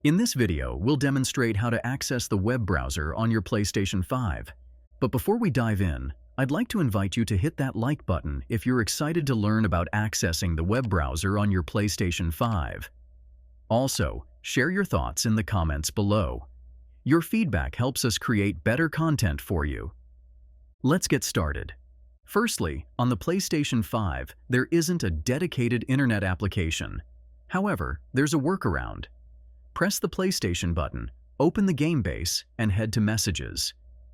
In this video, we'll demonstrate how to access the web browser on your PlayStation 5. But before we dive in, I'd like to invite you to hit that like button if you're excited to learn about accessing the web browser on your PlayStation 5. Also, share your thoughts in the comments below. Your feedback helps us create better content for you. Let's get started. Firstly, on the PlayStation 5, there isn't a dedicated internet application. However, there's a workaround. Press the PlayStation button, open the game base, and head to Messages.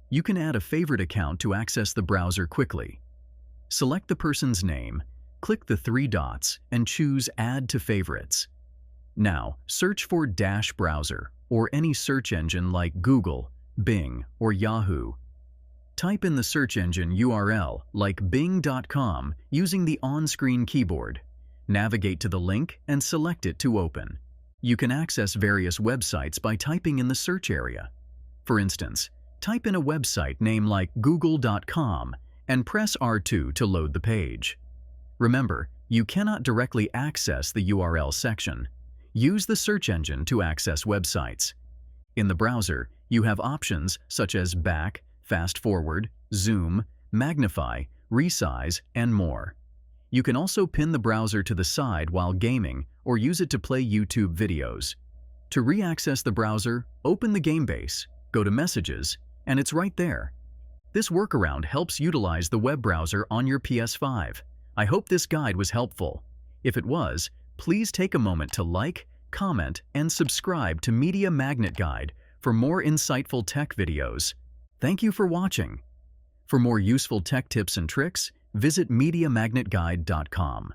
You can add a favorite account to access the browser quickly. Select the person's name, click the three dots, and choose Add to Favorites. Now, search for Dash Browser or any search engine like Google, Bing, or Yahoo. Type in the search engine URL like bing.com using the on-screen keyboard. Navigate to the link and select it to open. You can access various websites by typing in the search area. For instance, type in a website name like google.com and press R2 to load the page. Remember, you cannot directly access the URL section. Use the search engine to access websites. In the browser, you have options such as back, fast forward, zoom, magnify, resize, and more. You can also pin the browser to the side while gaming or use it to play YouTube videos. To re-access the browser, open the game base, go to Messages, and it's right there. This workaround helps utilize the web browser on your PS5. I hope this guide was helpful. If it was, please take a moment to like, comment, and subscribe to Media Magnet Guide for more insightful tech videos. Thank you for watching. For more useful tech tips and tricks, visit mediamagnetguide.com.